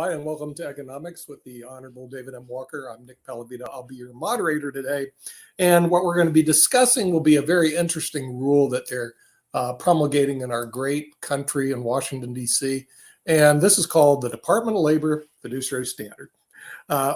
Hi, and welcome to Economics with the Honorable David M. Walker. I'm Nick Pellavita. I'll be your moderator today. And what we're going to be discussing will be a very interesting rule that they're promulgating in our great country in Washington, D.C. And this is called the Department of Labor Fiduciary Standard,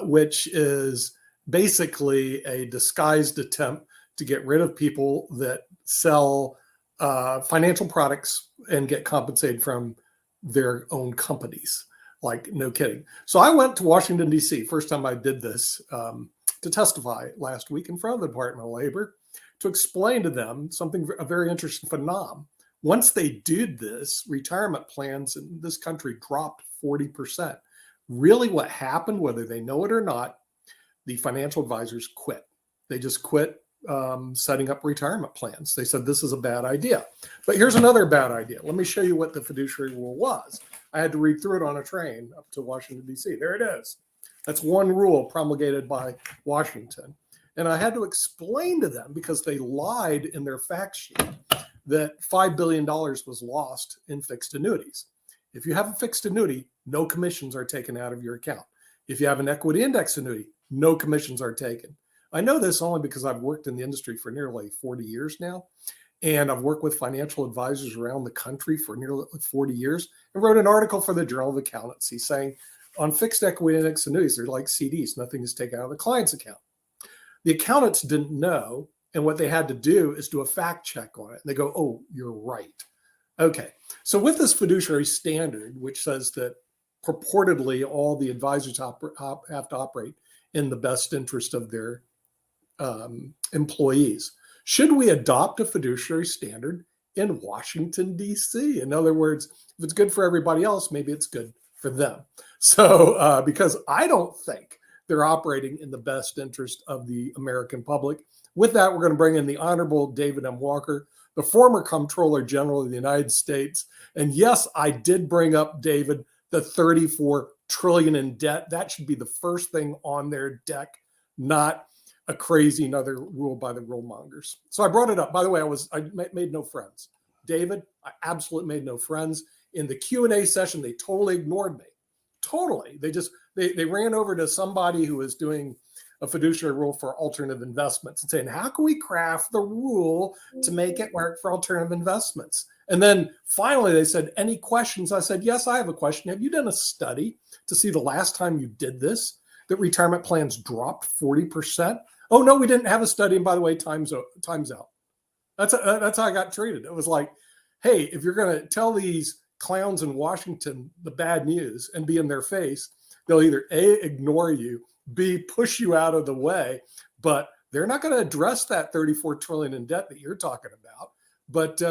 which is basically a disguised attempt to get rid of people that sell financial products and get compensated from their own companies. Like, no kidding. So I went to Washington, D.C. First time I did this to testify last week in front of the Department of Labor to explain to them a very interesting phenomenon. Once they did this, retirement plans in this country dropped 40%. Really what happened, whether they know it or not, the financial advisors quit. They just quit setting up retirement plans. They said, this is a bad idea. But here's another bad idea. Let me show you what the fiduciary rule was. I had to read through it on a train up to Washington, D.C. There it is. That's one rule promulgated by Washington. And I had to explain to them, because they lied in their fact sheet, that $5 billion was lost in fixed annuities. If you have a fixed annuity, no commissions are taken out of your account. If you have an equity index annuity, no commissions are taken. I know this only because I've worked in the industry for nearly 40 years now. And I've worked with financial advisors around the country for nearly 40 years and wrote an article for the Journal of Accountancy saying on fixed equity index annuities, they're like CDs. Nothing is taken out of the client's account. The accountants didn't know. And what they had to do is do a fact check on it. And they go, oh, you're right. Okay. So with this fiduciary standard, which says that purportedly all the advisors have to operate in the best interest of their employees, should we adopt a fiduciary standard in Washington, D.C.? In other words, if it's good for everybody else, maybe it's good for them. So because I don't think they're operating in the best interest of the American public. With that, we're going to bring in the Honorable David M. Walker, the former Comptroller General of the United States. And yes, I did bring up, David, the $34 trillion in debt. That should be the first thing on their deck, not a crazy another rule by the rule mongers. So I brought it up. By the way, I made no friends. David, I absolutely made no friends. In the Q&A session, they totally ignored me. Totally. They ran over to somebody who was doing a fiduciary rule for alternative investments and saying, how can we craft the rule to make it work for alternative investments? And then finally they said, any questions? I said, yes, I have a question. Have you done a study to see the last time you did this, that retirement plans dropped 40%? Oh, no, we didn't have a study. And by the way, time's out. That's how I got treated. It was like, hey, if you're going to tell these clowns in Washington the bad news and be in their face, they'll either A, ignore you, B, push you out of the way, but they're not going to address that $34 trillion in debt that you're talking about. But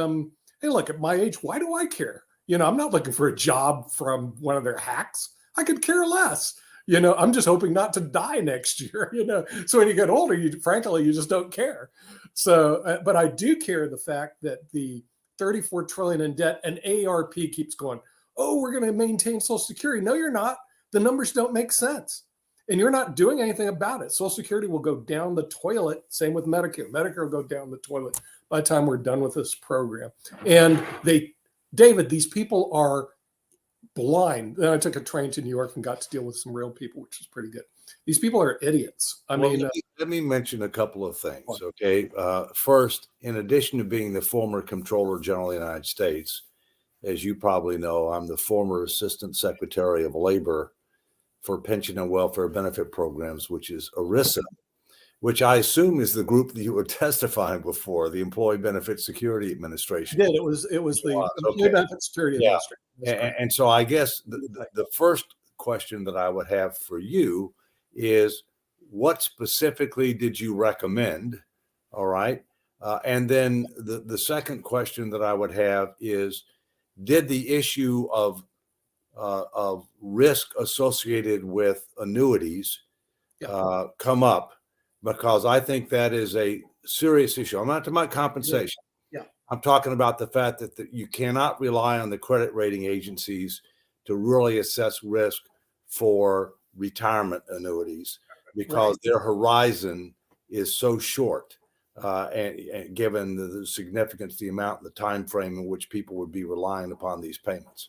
hey, look, at my age, why do I care? I'm not looking for a job from one of their hacks. I could care less. I'm just hoping not to die next year, So when you get older, frankly, you just don't care. So, but I do care the fact that the $34 trillion in debt and AARP keeps going, oh, we're going to maintain Social Security. No, you're not. The numbers don't make sense. And you're not doing anything about it. Social Security will go down the toilet. Same with Medicare. Medicare will go down the toilet by the time we're done with this program. And David, these people are blind. Then I took a train to New York and got to deal with some real people, which is pretty good. These people are idiots. Let me mention a couple of things. Okay. First, in addition to being the former Comptroller General of the United States, as you probably know, I'm the former Assistant Secretary of Labor for Pension and Welfare Benefit Programs, which is ERISA, which I assume is the group that you were testifying before, the Employee Benefit Security Administration. Yeah, it was the Employee Benefit Security Administration. And so I guess the first question that I would have for you is, what specifically did you recommend? All right. And then the second question that I would have is, did the issue of risk associated with annuities come up? Because I think that is a serious issue. I'm not talking about compensation. Yeah. I'm talking about the fact that you cannot rely on the credit rating agencies to really assess risk for retirement annuities, because their horizon is so short, and given the significance, the amount, the time frame in which people would be relying upon these payments.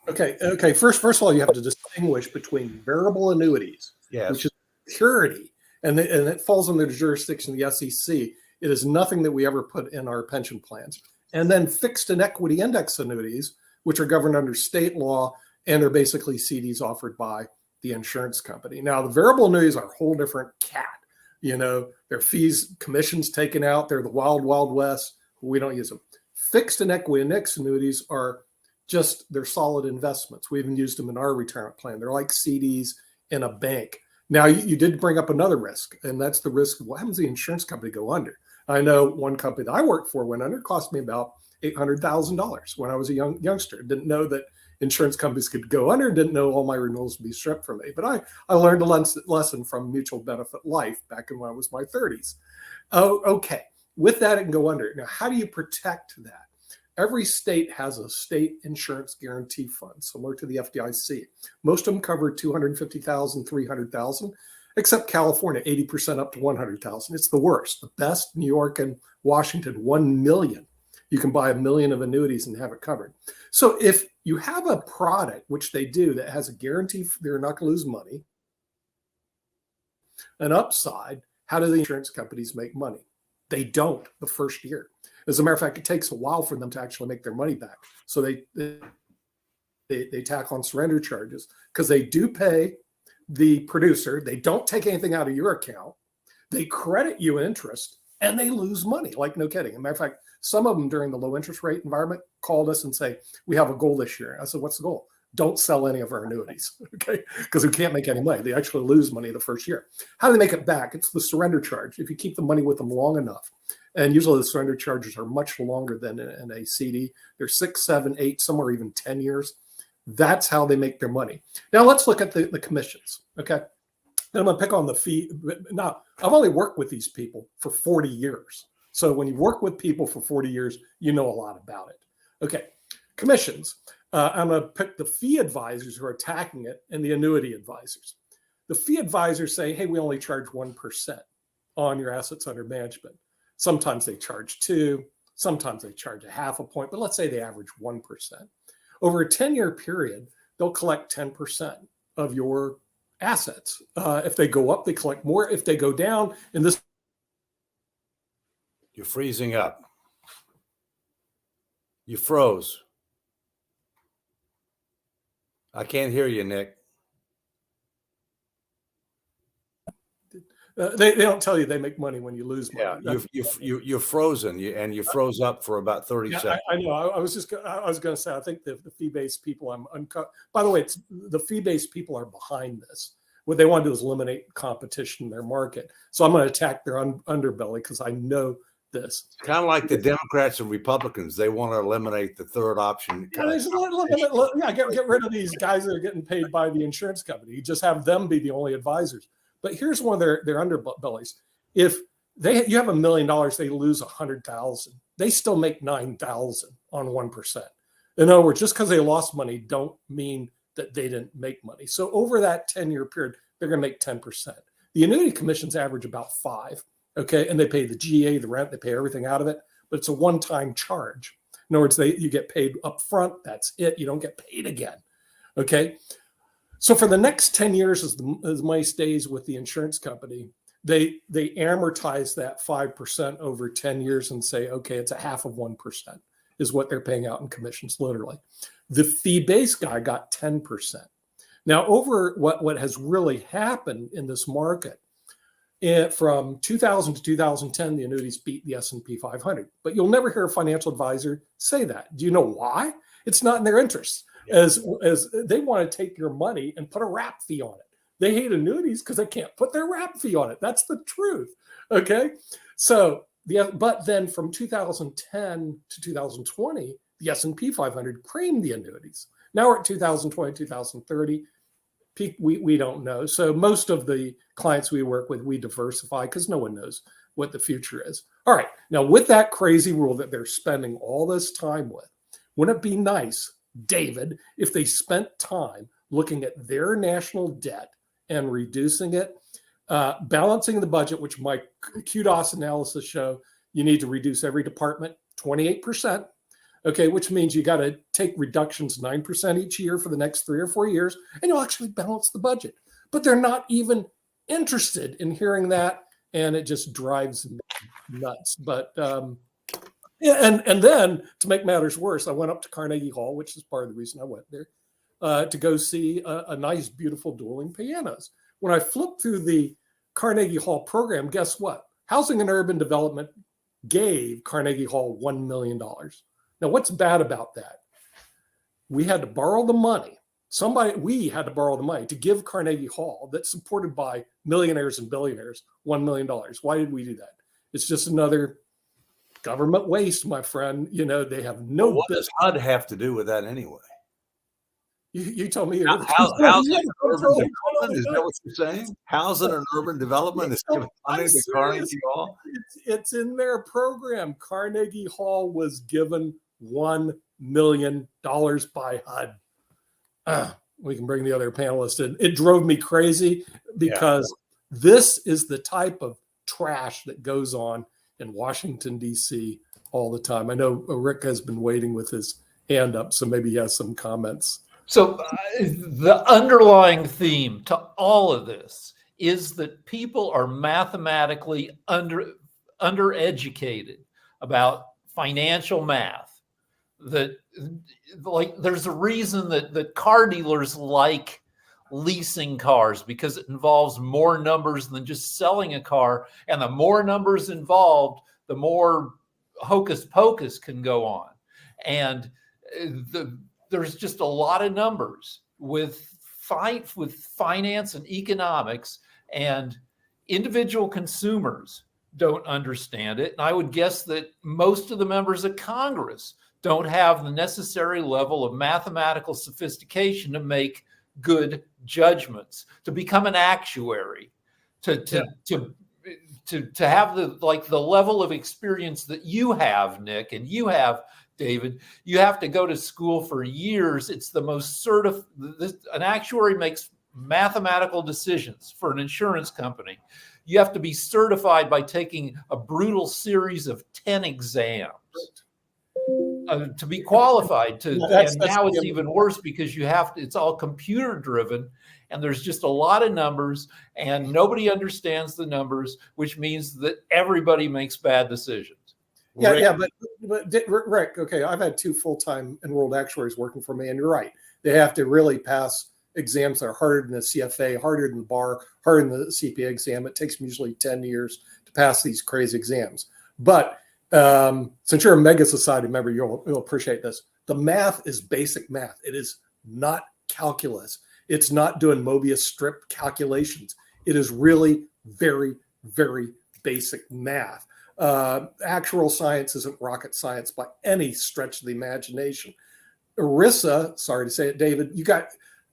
Okay. First of all, you have to distinguish between variable annuities, Yes. which is security, and it falls under the jurisdiction of the SEC. It is nothing that we ever put in our pension plans. And then fixed and equity index annuities, which are governed under state law, and they're basically CDs offered by the insurance company. Now, the variable annuities are a whole different cat. Their fees, commissions taken out. They're the wild, wild west. We don't use them. Fixed and equity index annuities are they're solid investments. We even used them in our retirement plan. They're like CDs in a bank. Now, you did bring up another risk, and that's the risk of what happens if the insurance company go under. I know one company that I worked for went under. It cost me about $800,000 when I was a youngster. Didn't know that insurance companies could go under. Didn't know all my renewals would be stripped from me. But I learned a lesson from Mutual Benefit Life back in when I was my 30s. Oh, okay. With that, it can go under. Now, how do you protect that? Every state has a state insurance guarantee fund, similar to the FDIC. Most of them cover $250,000, $300,000, except California, 80% up to $100,000. It's the worst. The best, New York and Washington, $1 million. You can buy $1 million of annuities and have it covered. So if you have a product, which they do, that has a guarantee they're not going to lose money, an upside, how do the insurance companies make money? They don't the first year. As a matter of fact, it takes a while for them to actually make their money back. So they tack on surrender charges because they do pay the producer. They don't take anything out of your account. They credit you interest and they lose money, like no kidding. As a matter of fact, some of them during the low interest rate environment called us and say, we have a goal this year. I said, what's the goal? Don't sell any of our annuities, okay? Because we can't make any money. They actually lose money the first year. How do they make it back? It's the surrender charge. If you keep the money with them long enough, and usually the surrender charges are much longer than in a CD. They're 6, 7, 8, some are even 10 years. That's how they make their money. Now let's look at the commissions, okay? Then I'm gonna pick on the fee. Now, I've only worked with these people for 40 years. So when you work with people for 40 years, you know a lot about it. Okay, commissions. I'm going to pick the fee advisors who are attacking it and the annuity advisors. The fee advisors say, hey, we only charge 1% on your assets under management. Sometimes they charge 2, sometimes they charge a half a point, but let's say they average 1%. Over a 10-year period, they'll collect 10% of your assets. If they go up, they collect more. If they go down, in this. You're freezing up. You froze. I can't hear you, Nick. They don't tell you they make money when you lose money. Yeah, you're frozen, and you froze up for about 30 seconds. I know. I was going to say, I think the fee-based people. By the way, it's the fee-based people are behind this. What they want to do is eliminate competition in their market. So I'm going to attack their underbelly because I know this. Kind of like the Democrats and Republicans. They want to eliminate the third option. Get rid of these guys that are getting paid by the insurance company. You just have them be the only advisors. But here's one of their underbellies. If you have $1 million, they lose 100,000. They still make 9,000 on 1%. In other words, just because they lost money don't mean that they didn't make money. So over that 10-year period, they're going to make 10%. The annuity commissions average about 5%. Okay, and they pay the GA, the rent, they pay everything out of it, but it's a one-time charge. In other words, you get paid up front. That's it. You don't get paid again. Okay, so for the next 10 years, as money stays with the insurance company, they amortize that 5% over 10 years and say, okay, it's a half of 1% is what they're paying out in commissions, literally. The fee-based guy got 10%. Now, over what has really happened in this market, from 2000 to 2010, the annuities beat the S&P 500. But you'll never hear a financial advisor say that. Do you know why? It's not in their interest. As they want to take your money and put a wrap fee on it. They hate annuities because they can't put their wrap fee on it. That's the truth. Okay. So but then from 2010 to 2020, the S&P 500 creamed the annuities. Now we're at 2020, 2030. We don't know. So most of the clients we work with, we diversify because no one knows what the future is. All right. Now, with that crazy rule that they're spending all this time with, wouldn't it be nice, David, if they spent time looking at their national debt and reducing it, balancing the budget, which my QDOS analysis show you need to reduce every department 28%. Okay, which means you got to take reductions 9% each year for the next 3 or 4 years, and you'll actually balance the budget. But they're not even interested in hearing that, and it just drives me nuts. But yeah, and then to make matters worse, I went up to Carnegie Hall, which is part of the reason I went there, to go see a nice, beautiful dueling pianos. When I flipped through the Carnegie Hall program, guess what? Housing and Urban Development gave Carnegie Hall $1 million. Now, what's bad about that? We had to borrow the money. We had to borrow the money to give Carnegie Hall, that's supported by millionaires and billionaires, $1 million. Why did we do that? It's just another government waste, my friend. You know, they have no Well, what business. does HUD have to do with that anyway? You told me Housing and urban development, is that what you're saying? Housing and urban development is giving money to Carnegie Hall? It's in their program. Carnegie Hall was given $1 million by HUD. We can bring the other panelists in. It drove me crazy because this is the type of trash that goes on in Washington, D.C. all the time. I know Rick has been waiting with his hand up, so maybe he has some comments. So the underlying theme to all of this is that people are mathematically undereducated about financial math. That, like, there's a reason that car dealers like leasing cars, because it involves more numbers than just selling a car, and the more numbers involved, the more hocus pocus can go on. And there's just a lot of numbers with finance and economics, and individual consumers don't understand it. And I would guess that most of the members of Congress don't have the necessary level of mathematical sophistication to make good judgments, to become an actuary, to have the level of experience that you have, Nick, and you have, David. You have to go to school for years. It's the most an actuary makes mathematical decisions for an insurance company. You have to be certified by taking a brutal series of 10 exams to be qualified to. And now it's even worse because it's all computer driven, and there's just a lot of numbers, and nobody understands the numbers, which means that everybody makes bad decisions. But Rick, okay, I've had 2 full-time enrolled actuaries working for me, and you're right. They have to really pass exams that are harder than the CFA, harder than bar, harder than the CPA exam. It takes them usually 10 years to pass these crazy exams. But since you're a Mega Society member, you'll appreciate this. The math is basic math. It is not calculus. It's not doing Mobius strip calculations. It is really very, very basic math. Actual science isn't rocket science by any stretch of the imagination. ERISA, sorry to say it, David,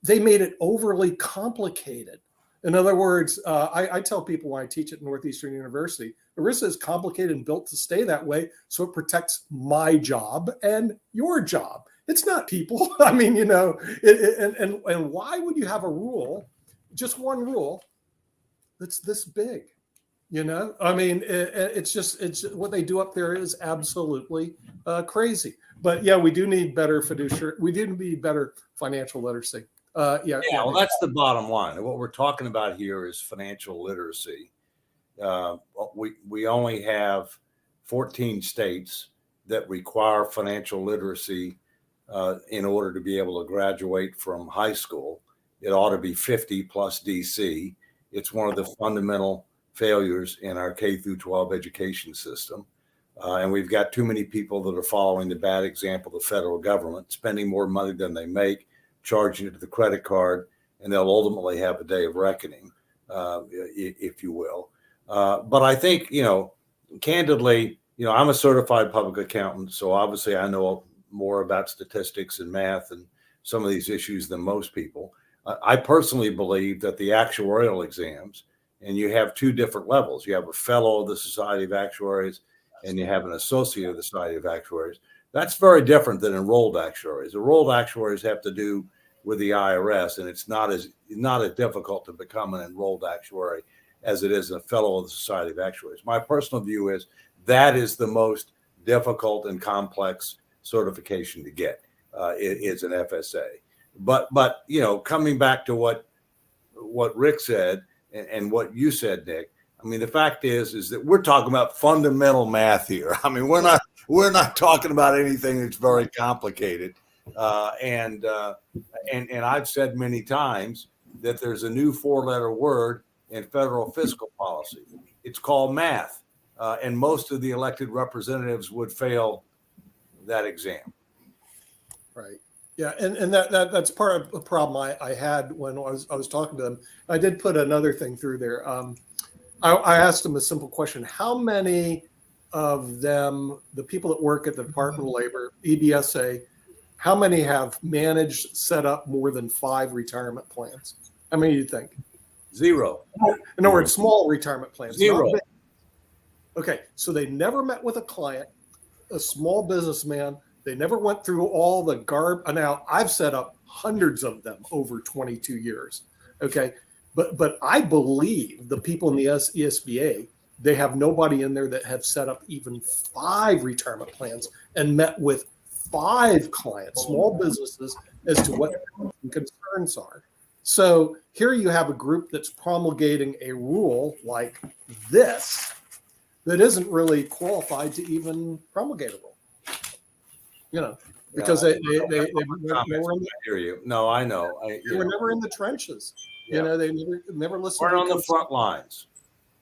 they made it overly complicated. In other words, I tell people when I teach at Northeastern University, ERISA is complicated and built to stay that way, so it protects my job and your job. It's not people. I mean, and why would you have a rule, just one rule, that's this big? I mean, it's what they do up there is absolutely crazy. But yeah, we do need better fiduciary. We do need better financial literacy. Well, that's the bottom line. What we're talking about here is financial literacy. We only have 14 states that require financial literacy in order to be able to graduate from high school. It ought to be 50 plus DC. It's one of the fundamental failures in our K through 12 education system. And we've got too many people that are following the bad example of the federal government, spending more money than they make, charging it to the credit card, and they'll ultimately have a day of reckoning, if you will. But I think, candidly, I'm a certified public accountant, so obviously I know more about statistics and math and some of these issues than most people. I personally believe that the actuarial exams, and you have 2 different levels. You have a fellow of the Society of Actuaries, and you have an associate of the Society of Actuaries. That's very different than enrolled actuaries. Enrolled actuaries have to do with the IRS, and it's not as difficult to become an enrolled actuary as it is a fellow of the Society of Actuaries. My personal view is that is the most difficult and complex certification to get is an FSA. But coming back to what Rick said and what you said, Nick, I mean, the fact is that we're talking about fundamental math here. I mean, we're not talking about anything that's very complicated. And I've said many times that there's a new 4-letter word in federal fiscal policy. It's called math. And most of the elected representatives would fail that exam. Right. Yeah, and that's part of the problem I had when I was talking to them. I did put another thing through there. I asked them a simple question: how many of them, the people that work at the Department of Labor, EBSA, how many have managed set up more than 5 retirement plans? How many do you think? 0. In other words, small retirement plans. 0. Okay, so they never met with a client, a small businessman. They never went through all the garb. Now, I've set up hundreds of them over 22 years. Okay, but I believe the people in the ESBA, they have nobody in there that have set up even 5 retirement plans and met with 5 clients, small businesses, as to what their concerns are. So here you have a group that's promulgating a rule like this that isn't really qualified to even promulgate a rule. Because they were hear you. No, I know. They were never in the trenches. They never listened. We're on the front lines.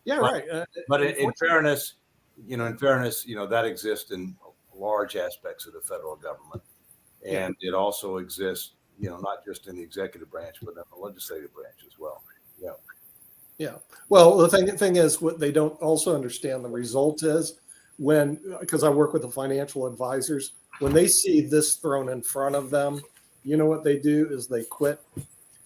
Yeah, right. But in fairness, that exists in large aspects of the federal government, and it also exists, not just in the executive branch, but in the legislative branch as well. Yeah. Yeah. Well, the thing is, what they don't also understand the result is because I work with the financial advisors, when they see this thrown in front of them, what they do is they quit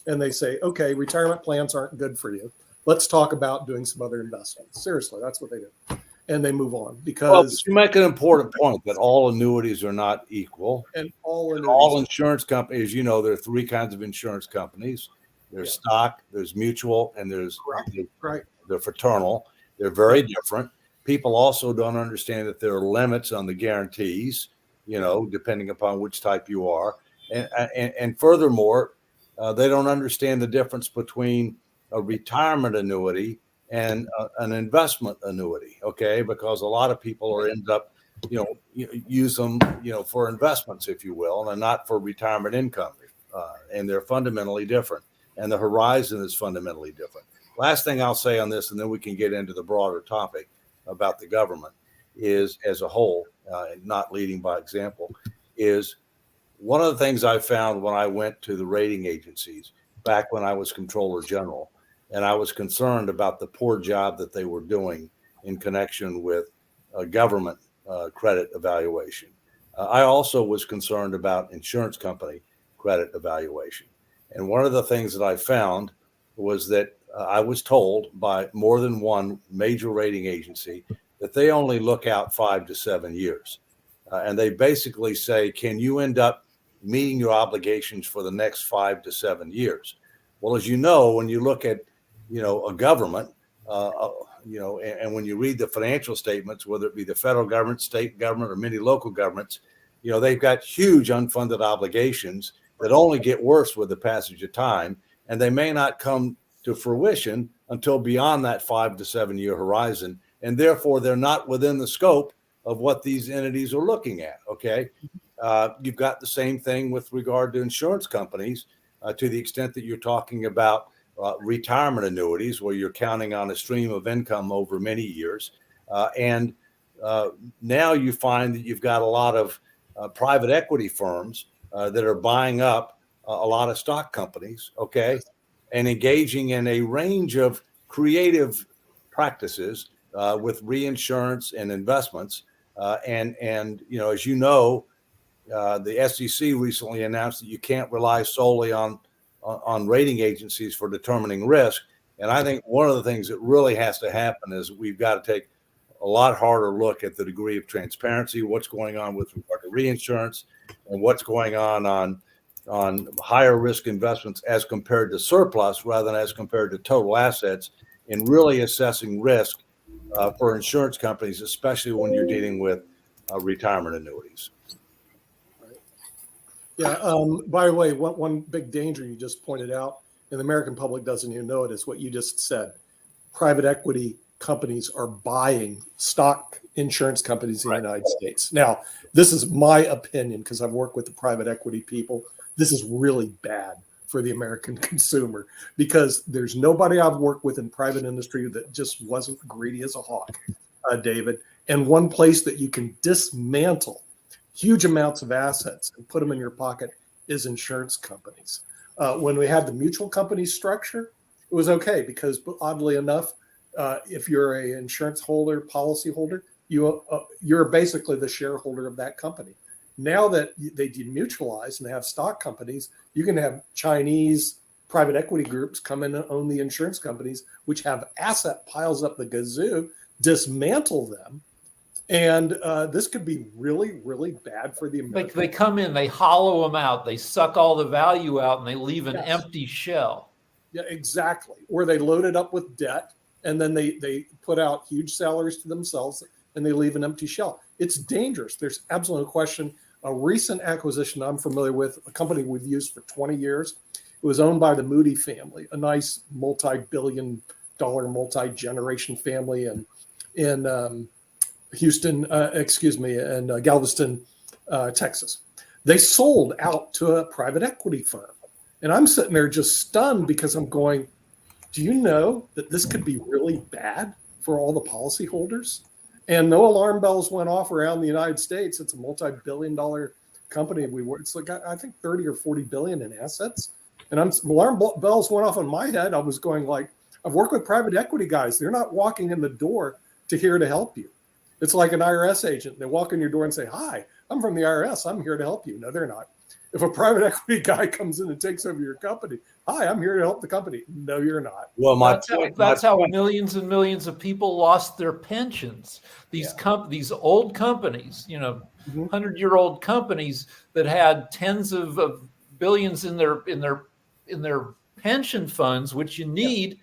and they say, okay, retirement plans aren't good for you. Let's talk about doing some other investments. Seriously, that's what they do. And they move on because you make an important point that all annuities are not equal. And all insurance companies, there are 3 kinds of insurance companies. There's stock, there's mutual, and there's they're fraternal. They're very different. People also don't understand that there are limits on the guarantees, depending upon which type you are. And furthermore, they don't understand the difference between a retirement annuity and an investment annuity, okay? Because a lot of people end up, use them, for investments, if you will, and not for retirement income. And they're fundamentally different. And the horizon is fundamentally different. Last thing I'll say on this, and then we can get into the broader topic about the government, is as a whole, and not leading by example, is one of the things I found when I went to the rating agencies back when I was Comptroller General, and I was concerned about the poor job that they were doing in connection with government credit evaluation. I also was concerned about insurance company credit evaluation. And one of the things that I found was that I was told by more than one major rating agency that they only look out 5 to 7 years. And they basically say, can you end up meeting your obligations for the next 5 to 7 years? Well, as you know, when you look at, a government, and when you read the financial statements, whether it be the federal government, state government, or many local governments, they've got huge unfunded obligations that only get worse with the passage of time, and they may not come to fruition until beyond that 5 to 7 year horizon, and therefore they're not within the scope of what these entities are looking at. Okay, you've got the same thing with regard to insurance companies, to the extent that you're talking about retirement annuities, where you're counting on a stream of income over many years, and now you find that you've got a lot of private equity firms that are buying up a lot of stock companies, okay, and engaging in a range of creative practices with reinsurance and investments. And as you know, the SEC recently announced that you can't rely solely on rating agencies for determining risk. And I think one of the things that really has to happen is we've got to take a lot harder look at the degree of transparency, what's going on with regard to reinsurance, and what's going on higher risk investments as compared to surplus rather than as compared to total assets, in really assessing risk for insurance companies, especially when you're dealing with retirement annuities. Yeah. By the way, one big danger you just pointed out, and the American public doesn't even know it, is what you just said. Private equity companies are buying stock insurance companies in the United States. Now, this is my opinion because I've worked with the private equity people. This is really bad for the American consumer because there's nobody I've worked with in private industry that just wasn't greedy as a hawk, David. And one place that you can dismantle huge amounts of assets and put them in your pocket is insurance companies. When we had the mutual company structure, it was okay because oddly enough, if you're an insurance holder, policy holder, you're basically the shareholder of that company. Now that they demutualize and they have stock companies, you can have Chinese private equity groups come in and own the insurance companies, which have asset piles up the gazoo, dismantle them. And this could be really, really bad for the American. They come in, they hollow them out, they suck all the value out, and they leave an empty shell. Yeah, exactly. Or they load it up with debt, and then they put out huge salaries to themselves, and they leave an empty shell. It's dangerous. There's absolutely no question. A recent acquisition I'm familiar with, a company we've used for 20 years, it was owned by the Moody family, a nice multi-billion-dollar, multi-generation family in Houston, and Galveston, Texas. They sold out to a private equity firm. And I'm sitting there just stunned because I'm going, do you know that this could be really bad for all the policyholders? And no alarm bells went off around the United States. It's a multi-billion-dollar company. It's like, I think 30 or 40 billion in assets. And alarm bells went off on my head. I was going like, I've worked with private equity guys. They're not walking in the door to here to help you. It's like an IRS agent. They walk in your door and say, hi, I'm from the IRS. I'm here to help you. No, they're not. If a private equity guy comes in and takes over your company, hi, I'm here to help the company. No, you're not. Well, that's how millions and millions of people lost their pensions. These old companies, 100-year-old companies that had tens of billions in their pension funds, which you need.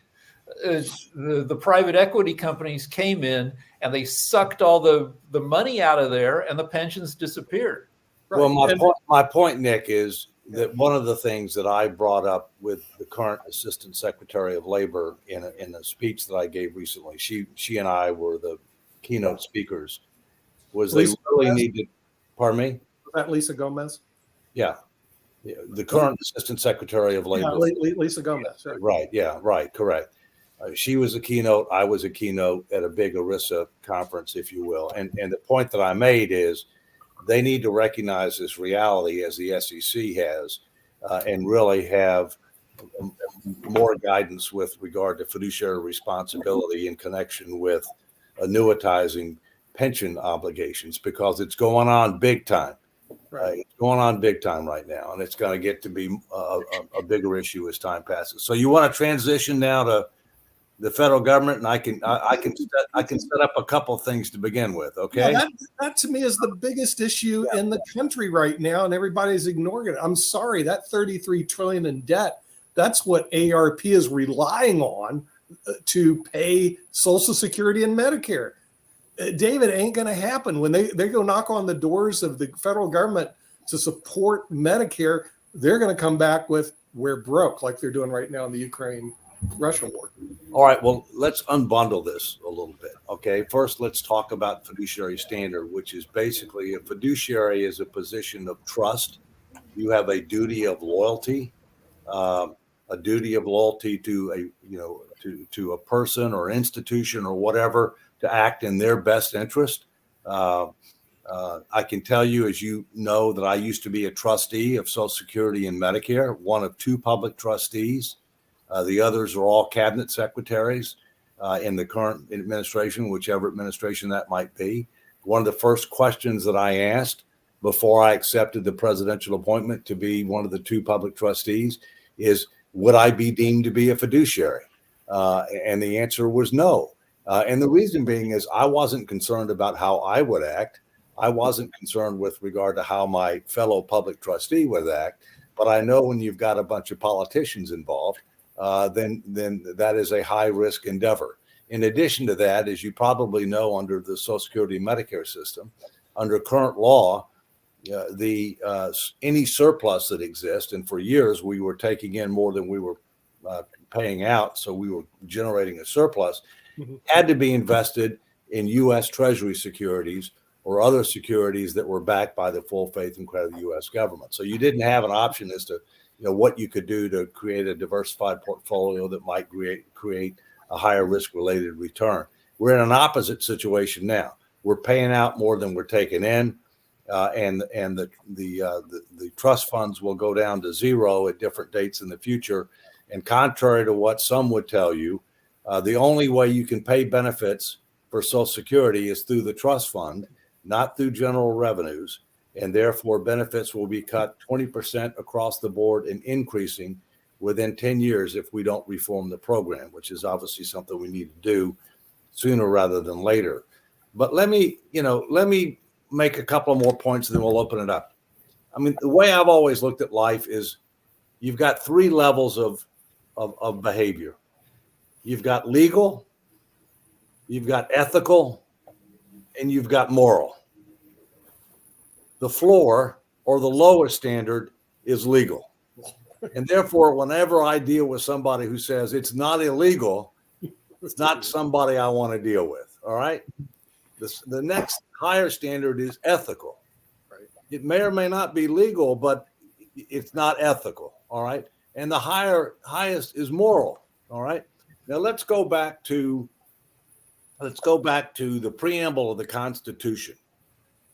The private equity companies came in and they sucked all the money out of there, and the pensions disappeared. Right. Well, my point, Nick, is that one of the things that I brought up with the current Assistant Secretary of Labor in a speech that I gave recently, she and I were the keynote speakers, was Lisa they really needed. Pardon me? Was that Lisa Gomez? Yeah. The current Assistant Secretary of Labor. Yeah, Lisa Gomez. Right. Yeah. Right. Correct. She was a keynote. I was a keynote at a big ERISA conference, if you will. And the point that I made is they need to recognize this reality as the SEC has and really have more guidance with regard to fiduciary responsibility in connection with annuitizing pension obligations, because it's going on big time. Right. It's going on big time right now, and it's going to get to be a bigger issue as time passes. So you want to transition now to the federal government, and I can set up a couple of things to begin with. Okay, yeah, that to me is the biggest issue in the country right now, and everybody's ignoring it. I'm sorry, that $33 trillion in debt, that's what AARP is relying on to pay Social Security and Medicare. David, it ain't going to happen. When they go knock on the doors of the federal government to support Medicare, they're going to come back with, we're broke, like they're doing right now in the Ukraine-Russia war. All right, well, let's unbundle this a little bit, okay? First, let's talk about fiduciary standard, which is basically a fiduciary is a position of trust. You have a duty of loyalty, to a person or institution or whatever, to act in their best interest. I can tell you, as you know, that I used to be a trustee of Social Security and Medicare, one of two public trustees. The others are all cabinet secretaries in the current administration, whichever administration that might be. One of the first questions that I asked before I accepted the presidential appointment to be one of the two public trustees is, would I be deemed to be a fiduciary? And the answer was no. And the reason being is I wasn't concerned about how I would act. I wasn't concerned with regard to how my fellow public trustee would act. But I know when you've got a bunch of politicians involved, then that is a high risk endeavor. In addition to that, as you probably know, under the Social Security and Medicare system, under current law, any surplus that exists, and for years we were taking in more than we were paying out, so we were generating a surplus, had to be invested in U.S. Treasury securities or other securities that were backed by the full faith and credit of the U.S. government. So you didn't have an option as to what you could do to create a diversified portfolio that might create a higher risk related return. We're in an opposite situation now. We're paying out more than we're taking in. And the trust funds will go down to zero at different dates in the future. And contrary to what some would tell you, the only way you can pay benefits for Social Security is through the trust fund, not through general revenues. And therefore, benefits will be cut 20% across the board and increasing within 10 years if we don't reform the program, which is obviously something we need to do sooner rather than later. But let me make a couple more points and then we'll open it up. I mean, the way I've always looked at life is you've got three levels of behavior. You've got legal, you've got ethical, and you've got moral. The floor or the lowest standard is legal. And therefore, whenever I deal with somebody who says it's not illegal, it's not somebody I want to deal with. All right. The next higher standard is ethical. Right. It may or may not be legal, but it's not ethical. All right. And the highest is moral. All right. Now let's go back to the preamble of the Constitution.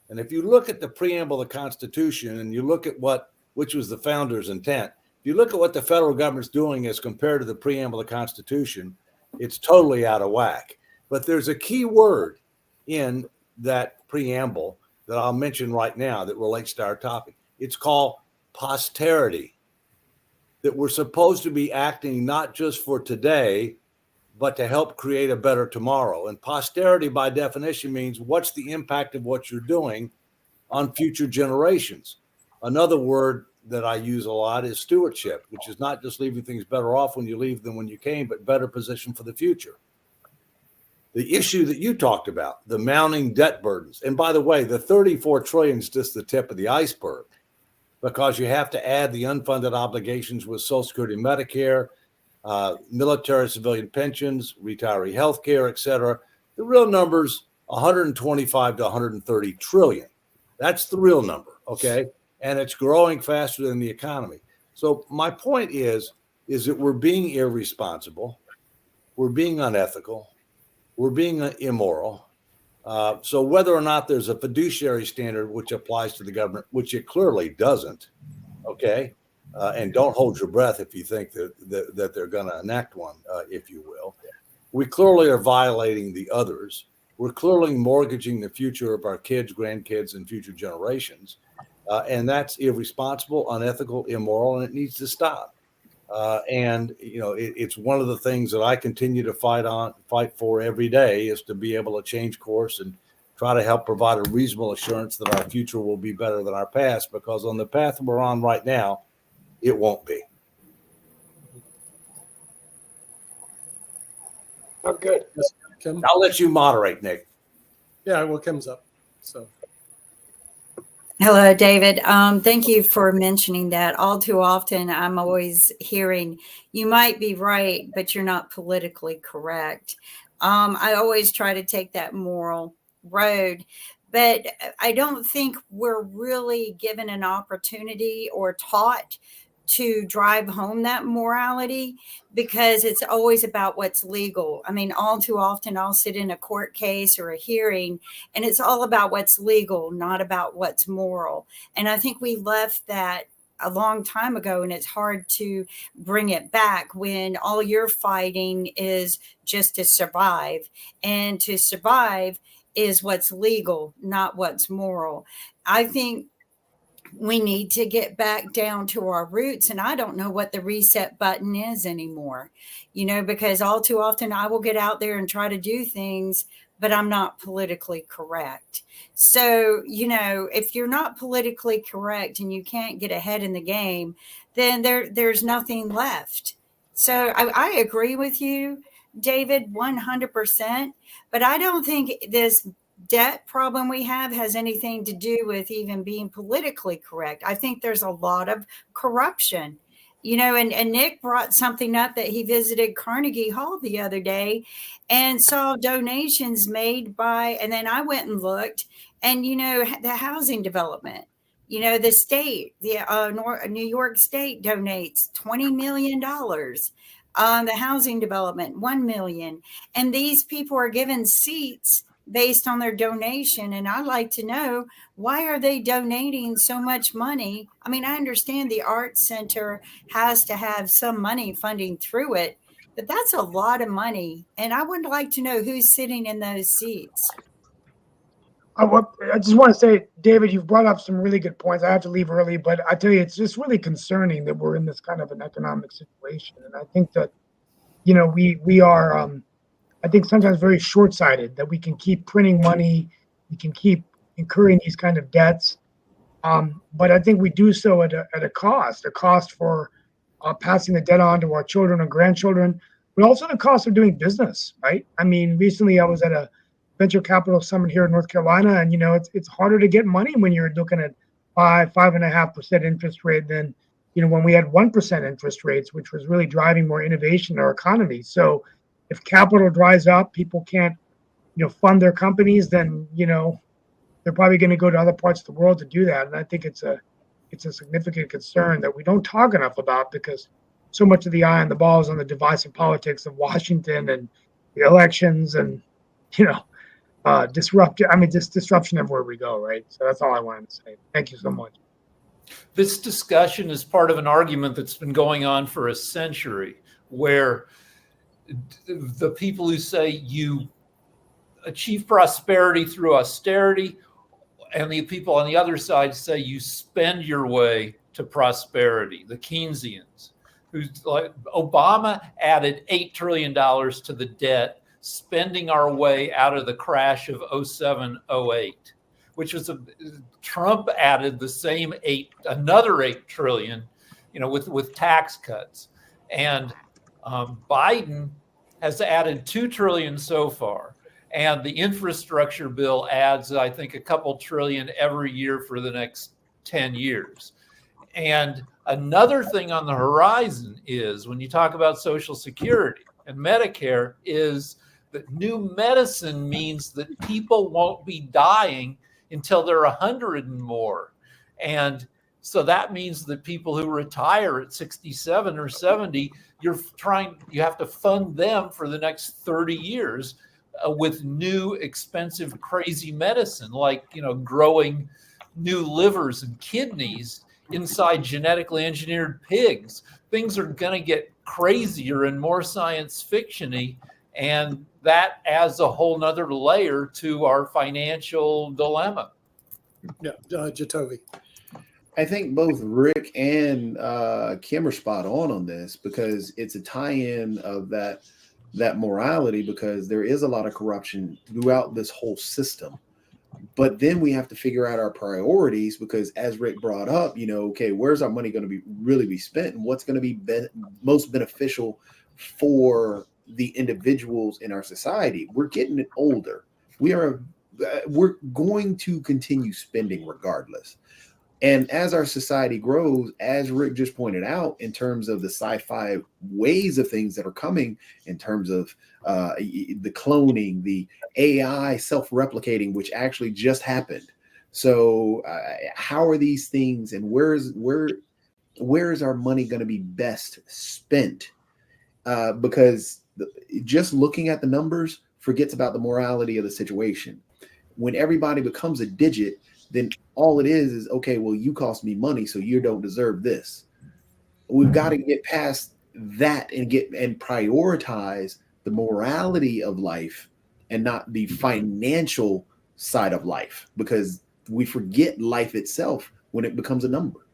And if you look at the preamble of the Constitution and you look at which was the founder's intent, if you look at what the federal government's doing as compared to the preamble of the Constitution, it's totally out of whack. But there's a key word in that preamble that I'll mention right now that relates to our topic. It's called posterity, that we're supposed to be acting not just for today, but to help create a better tomorrow. And posterity, by definition, means what's the impact of what you're doing on future generations. Another word that I use a lot is stewardship, which is not just leaving things better off when you leave than when you came, but better position for the future. The issue that you talked about, the mounting debt burdens. And by the way, the 34 trillion is just the tip of the iceberg, because you have to add the unfunded obligations with Social Security, Medicare, military civilian pensions, retiree health care, et cetera. The real number's 125 to 130 trillion. That's the real number, okay? And it's growing faster than the economy. So my point is that we're being irresponsible, we're being unethical, we're being immoral. So whether or not there's a fiduciary standard which applies to the government, which it clearly doesn't, okay? And don't hold your breath if you think that they're going to enact one, if you will. We clearly are violating the others. We're clearly mortgaging the future of our kids, grandkids, and future generations. And that's irresponsible, unethical, immoral, and it needs to stop. It's one of the things that I continue to fight for every day, is to be able to change course and try to help provide a reasonable assurance that our future will be better than our past, because on the path we're on right now, it won't be. Oh, good. Yes, Kim. I'll let you moderate, Nick. Yeah, well, Kim's up. So. Hello, David. Thank you for mentioning that. All too often, I'm always hearing, you might be right, but you're not politically correct. I always try to take that moral road, but I don't think we're really given an opportunity or taught to drive home that morality, because it's always about what's legal. I mean, all too often I'll sit in a court case or a hearing and it's all about what's legal, not about what's moral. And I think we left that a long time ago, and it's hard to bring it back when all you're fighting is just to survive. And to survive is what's legal, not what's moral. I think we need to get back down to our roots. And I don't know what the reset button is anymore, because all too often I will get out there and try to do things, but I'm not politically correct. So, if you're not politically correct and you can't get ahead in the game, then there's nothing left. So I agree with you, David, 100%, but I don't think this debt problem we have has anything to do with even being politically correct. I think there's a lot of corruption. And Nick brought something up that he visited Carnegie Hall the other day and saw donations made by, and then I went and looked, and, the housing development, the state, the New York State donates $20 million. The housing development, $1 million. And these people are given seats based on their donation. And I'd like to know, why are they donating so much money? I mean, I understand the Arts Center has to have some money funding through it, but that's a lot of money. And I would like to know who's sitting in those seats. I just want to say, David, you've brought up some really good points. I have to leave early, but I tell you, it's just really concerning that we're in this kind of an economic situation. And I think that, we are, I think sometimes very short-sighted, that we can keep printing money, we can keep incurring these kind of debts. But I think we do so at a cost for passing the debt on to our children and grandchildren, but also the cost of doing business, right? I mean, recently I was at a venture capital summit here in North Carolina, and it's harder to get money when you're looking at 5.5% interest rate than when we had 1% interest rates, which was really driving more innovation in our economy. So if capital dries up, people can't fund their companies, then they're probably going to go to other parts of the world to do that. And I think it's a significant concern that we don't talk enough about, because so much of the eye on the ball is on the divisive politics of Washington and the elections and disruption everywhere we go, right? So that's all I wanted to say. Thank you so much. This discussion is part of an argument that's been going on for a century, where the people who say you achieve prosperity through austerity, and the people on the other side say you spend your way to prosperity, the Keynesians, who's like Obama added $8 trillion to the debt, spending our way out of the crash of 07-08, which was Trump added the same another $8 trillion, with tax cuts. And Biden has added $2 trillion so far. And the infrastructure bill adds, I think, a couple trillion every year for the next 10 years. And another thing on the horizon is, when you talk about Social Security and Medicare, is that new medicine means that people won't be dying until they're 100 and more. And so that means that people who retire at 67 or 70, you have to fund them for the next 30 years with new, expensive, crazy medicine, like, growing new livers and kidneys inside genetically engineered pigs. Things are going to get crazier and more science fiction-y, and that adds a whole nother layer to our financial dilemma. Yeah, Jatovi. I think both Rick and Kim are spot on this, because it's a tie-in of that morality, because there is a lot of corruption throughout this whole system. But then we have to figure out our priorities, because as Rick brought up, okay, where's our money going to really be spent, and what's going to be most beneficial for the individuals in our society? We're getting older. We're going to continue spending regardless. And as our society grows, as Rick just pointed out, in terms of the sci-fi ways of things that are coming, in terms of the cloning, the AI self-replicating, which actually just happened. So how are these things, and where is our money going to be best spent? Because just looking at the numbers forgets about the morality of the situation. When everybody becomes a digit, then all it is, okay, well, you cost me money, so you don't deserve this. We've got to get past that and prioritize the morality of life and not the financial side of life, because we forget life itself when it becomes a number.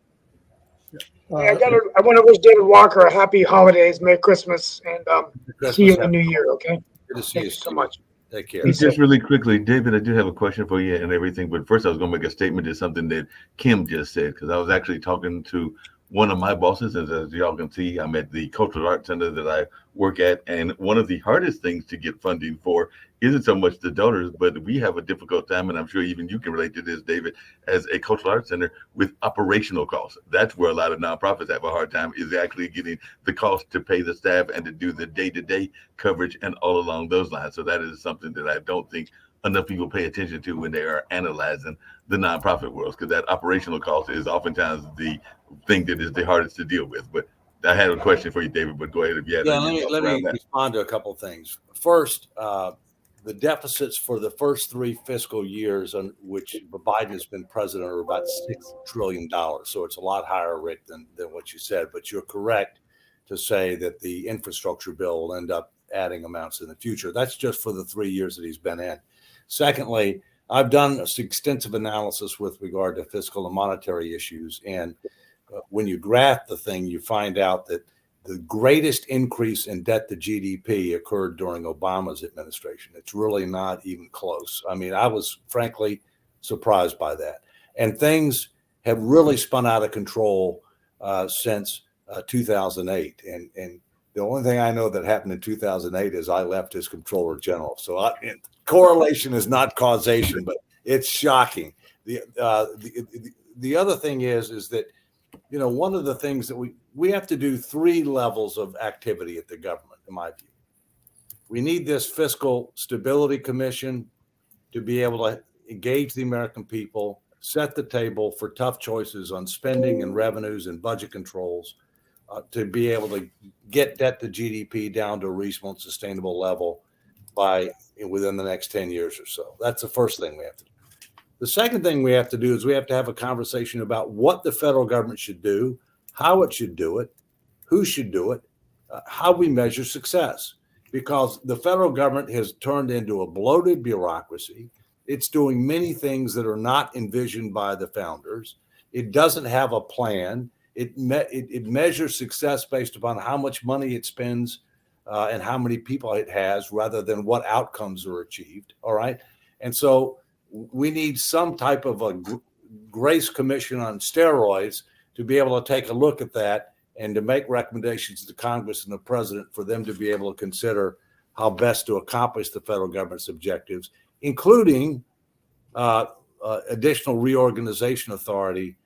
I want to wish David Walker a happy holidays, Merry Christmas, and see you in the new year, okay? Good to see Thank you you so much. Take care. Just really quickly, David, I do have a question for you and everything. But first, I was going to make a statement to something that Kim just said, because I was actually talking to one of my bosses, as y'all can see, I'm at the Cultural Arts Center that I work at. And one of the hardest things to get funding for isn't so much the donors, but we have a difficult time, and I'm sure even you can relate to this, David, as a cultural arts center, with operational costs. That's where a lot of nonprofits have a hard time, is actually getting the cost to pay the staff and to do the day-to-day coverage and all along those lines. So that is something that I don't think enough people pay attention to when they are analyzing the nonprofit world, because that operational cost is oftentimes the thing that is the hardest to deal with. But I had a question for you, David, but go ahead if you had any thoughts let around me that. respond to a couple of things. First, the deficits for the first 3 fiscal years on which Biden has been president are about $6 trillion. So it's a lot higher, Rick, than what you said. But you're correct to say that the infrastructure bill will end up adding amounts in the future. That's just for the 3 years that he's been in. Secondly, I've done extensive analysis with regard to fiscal and monetary issues. And when you graph the thing, you find out that the greatest increase in debt to GDP occurred during Obama's administration. It's really not even close. I mean, I was frankly surprised by that. And things have really spun out of control since 2008. And the only thing I know that happened in 2008 is I left as Comptroller General. So correlation is not causation, but it's shocking. The other thing is that, you know, one of the things that we have to do 3 levels of activity at the government, in my view. We need this fiscal stability commission to be able to engage the American people, set the table for tough choices on spending and revenues and budget controls, to be able to get debt to GDP down to a reasonable and sustainable level within the next 10 years or so. That's the first thing we have to do. The second thing we have to do is we have to have a conversation about what the federal government should do, how it should do it, who should do it, how we measure success. Because the federal government has turned into a bloated bureaucracy. It's doing many things that are not envisioned by the founders. It doesn't have a plan. It measures success based upon how much money it spends and how many people it has, rather than what outcomes are achieved. All right. And so we need some type of a grace commission on steroids to be able to take a look at that and to make recommendations to Congress and the president for them to be able to consider how best to accomplish the federal government's objectives, including additional reorganization authority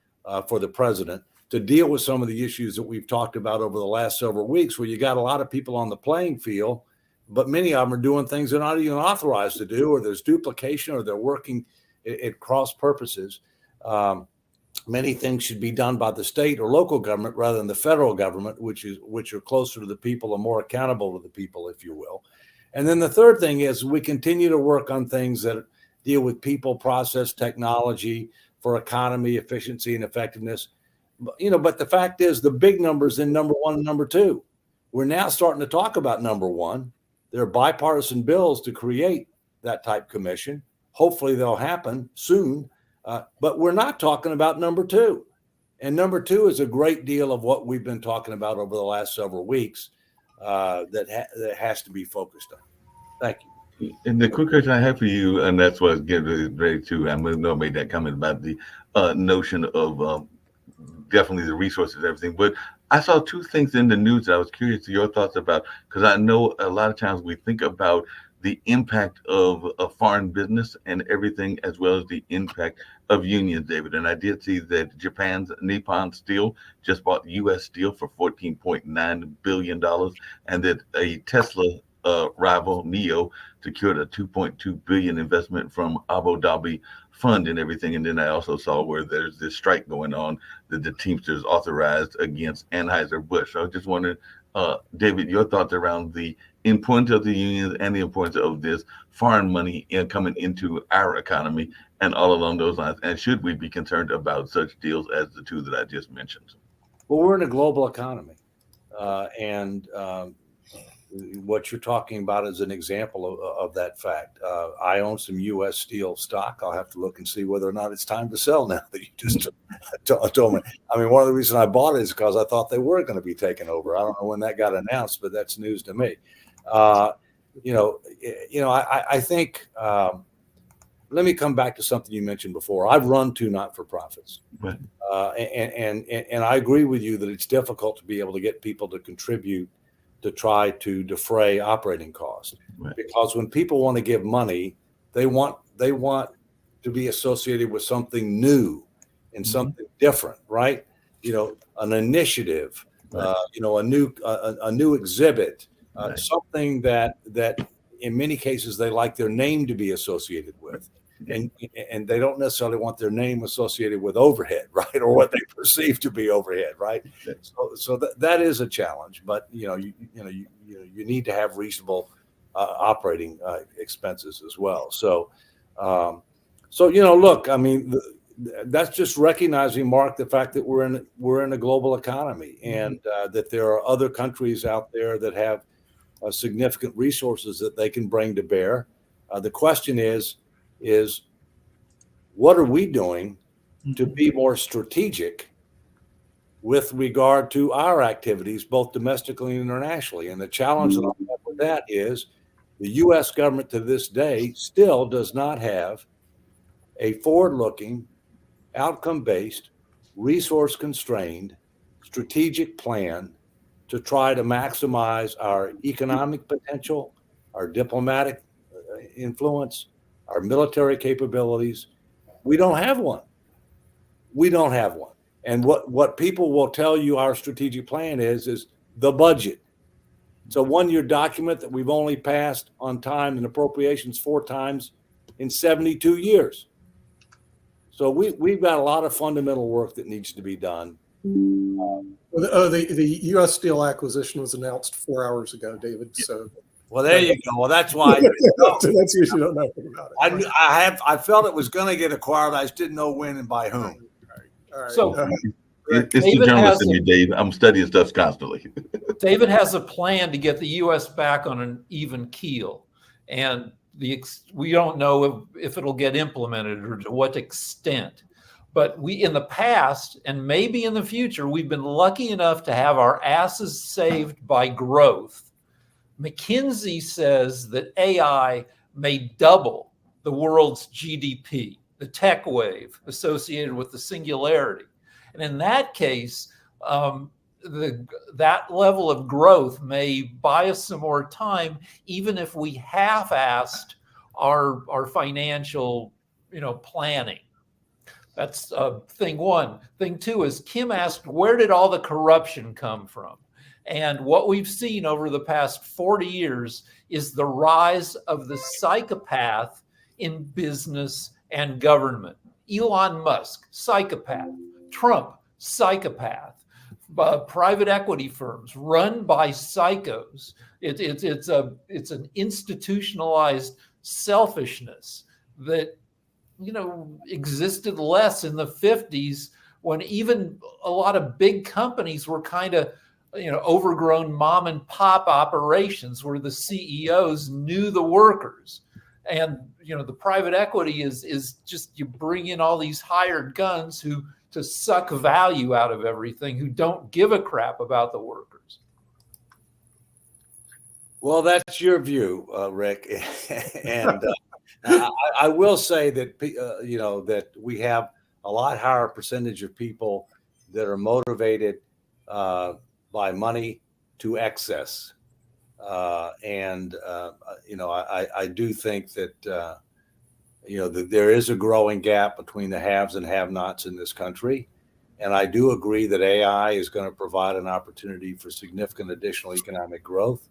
for the president to deal with some of the issues that we've talked about over the last several weeks, where you got a lot of people on the playing field, but many of them are doing things they're not even authorized to do, or there's duplication, or they're working at cross purposes. Many things should be done by the state or local government rather than the federal government, which are closer to the people and more accountable to the people, if you will. And then the third thing is we continue to work on things that deal with people, process, technology for economy, efficiency, and effectiveness. But the fact is, the big numbers in number 1 and number 2. We're now starting to talk about number 1. There are bipartisan bills to create that type commission. Hopefully they'll happen soon. But we're not talking about number 2. And number 2 is a great deal of what we've been talking about over the last several weeks that has to be focused on. Thank you. And the quick question I have for you, and that's what I was getting ready to, I'm going to make that comment about the notion of definitely the resources and everything. But I saw 2 things in the news that I was curious to your thoughts about, because I know a lot of times we think about the impact of a foreign business and everything, as well as the impact of unions, David. And I did see that Japan's Nippon Steel just bought U.S. Steel for $14.9 billion, and that a Tesla rival, NIO, secured a $2.2 billion investment from Abu Dhabi fund and everything. And then I also saw where there's this strike going on that the Teamsters authorized against Anheuser-Busch. So I was just wondering, David, your thoughts around the importance of the unions and the importance of this foreign money coming into our economy and all along those lines. And should we be concerned about such deals as the 2 that I just mentioned? Well, we're in a global economy. And what you're talking about is an example of that fact. I own some U.S. Steel stock. I'll have to look and see whether or not it's time to sell now that you just told me. I mean, one of the reasons I bought it is because I thought they were going to be taken over. I don't know when that got announced, but that's news to me. I think let me come back to something you mentioned before. I've run 2 not-for-profits, Right. and I agree with you that it's difficult to be able to get people to contribute to try to defray operating costs. Right. Because when people want to give money, they want to be associated with something new and something different, right? An initiative, Right. a new exhibit, Right. something that in many cases they like their name to be associated with. And they don't necessarily want their name associated with overhead, right, or what they perceive to be overhead, right? So that is a challenge, but you need to have reasonable operating expenses as well. So look, I mean, that's just recognizing, Mark, the fact that we're in a global economy, and that there are other countries out there that have significant resources that they can bring to bear. The question is what are we doing to be more strategic with regard to our activities, both domestically and internationally? And the challenge that I have with that is the U.S. government to this day still does not have a forward-looking, outcome-based, resource-constrained, strategic plan to try to maximize our economic potential, our diplomatic influence, our military capabilities. We don't have one. And what people will tell you our strategic plan is the budget. It's a 1-year document that we've only passed on time and appropriations 4 times in 72 years. So we've got a lot of fundamental work that needs to be done. The U.S. Steel acquisition was announced 4 hours ago, David. So, well, there you go. Well, that's why that's usually don't know anything about it. I felt it was going to get acquired. I just didn't know when and by whom. All right. So It's the journalist in me, Dave. I'm studying stuff constantly. David has a plan to get the U.S. back on an even keel, and we don't know if it'll get implemented or to what extent. But in the past, and maybe in the future, we've been lucky enough to have our asses saved by growth. McKinsey says that AI may double the world's GDP, the tech wave associated with the singularity. And in that case, that level of growth may buy us some more time, even if we half-assed our financial, planning. That's thing one. Thing two is Kim asked, where did all the corruption come from? And what we've seen over the past 40 years is the rise of the psychopath in business and government. Elon Musk, psychopath. Trump, psychopath. Private equity firms run by psychos. It's an institutionalized selfishness that existed less in the 50s, when even a lot of big companies were kind of overgrown mom and pop operations where the CEOs knew the workers. And the private equity is just, you bring in all these hired guns to suck value out of everything, who don't give a crap about the workers. Well, that's your view, Rick. And I will say that that we have a lot higher percentage of people that are motivated by money to excess, and I do think that that there is a growing gap between the haves and have-nots in this country, and I do agree that AI is going to provide an opportunity for significant additional economic growth.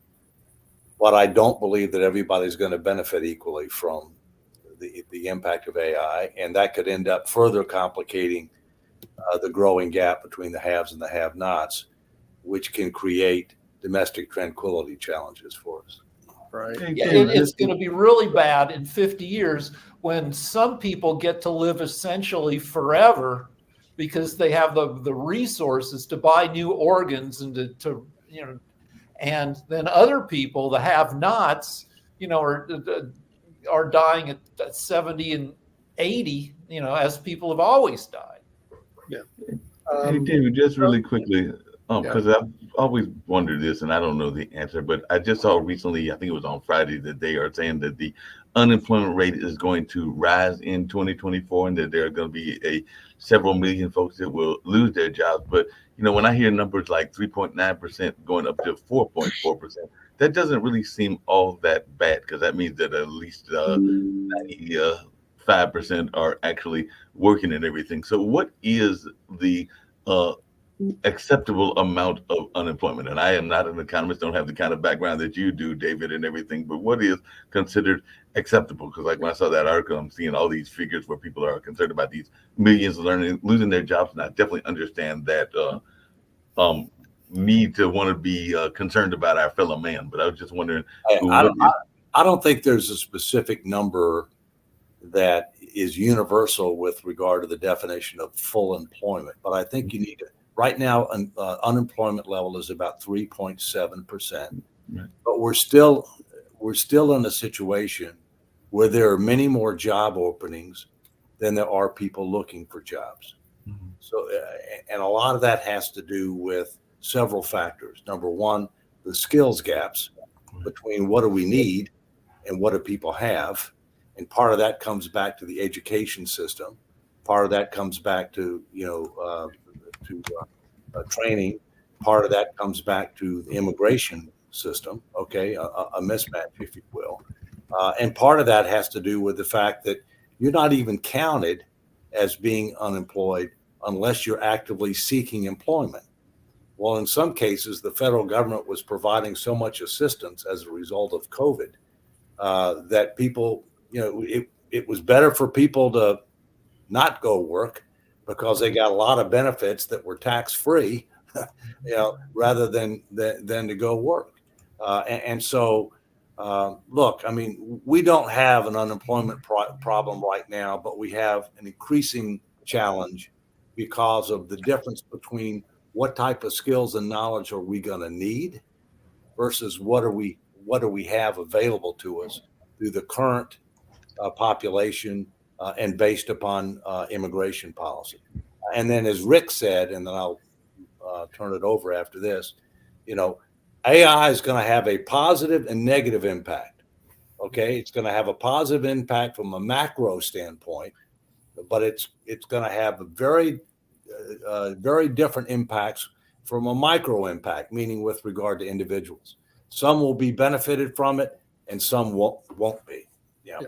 But I don't believe that everybody's going to benefit equally from the impact of AI, and that could end up further complicating the growing gap between the haves and the have-nots, which can create domestic tranquility challenges for us. Right. Yeah, it's going to be really bad in 50 years when some people get to live essentially forever because they have the resources to buy new organs and to and then other people, the have-nots, are dying at 70 and 80, as people have always died. Yeah. Hey, David, just really quickly, because I've always wondered this, and I don't know the answer, but I just saw recently, I think it was on Friday, that they are saying that the unemployment rate is going to rise in 2024, and that there are going to be several million folks that will lose their jobs. But when I hear numbers like 3.9% going up to 4.4%, that doesn't really seem all that bad, because that means that at least 95% are actually working and everything. So what is the acceptable amount of unemployment? And I am not an economist, don't have the kind of background that you do, David, and everything, but what is considered acceptable? Because like when I saw that article, I'm seeing all these figures where people are concerned about these millions losing their jobs, and I definitely understand that need to want to be concerned about our fellow man. But I was just wondering, I don't think there's a specific number that is universal with regard to the definition of full employment, but I think you need to. Right now, unemployment level is about 3.7%, right. But we're still in a situation where there are many more job openings than there are people looking for jobs. Mm-hmm. So, and a lot of that has to do with several factors. Number one, the skills gaps between what do we need and what do people have, and part of that comes back to the education system. Part of that comes back to training. Part of that comes back to the immigration system, okay, a mismatch, if you will. And part of that has to do with the fact that you're not even counted as being unemployed unless you're actively seeking employment. Well, in some cases, the federal government was providing so much assistance as a result of COVID that people, it was better for people to not go work because they got a lot of benefits that were tax-free, rather than to go work. So, look, I mean, we don't have an unemployment problem right now, but we have an increasing challenge because of the difference between what type of skills and knowledge are we going to need versus what do we have available to us through the current population and based upon immigration policy. And then, as Rick said, and then I'll turn it over after this, AI is going to have a positive and negative impact. Okay, it's going to have a positive impact from a macro standpoint, but it's going to have a very different impacts from a micro impact, meaning with regard to individuals. Some will be benefited from it, and some won't be. Yeah.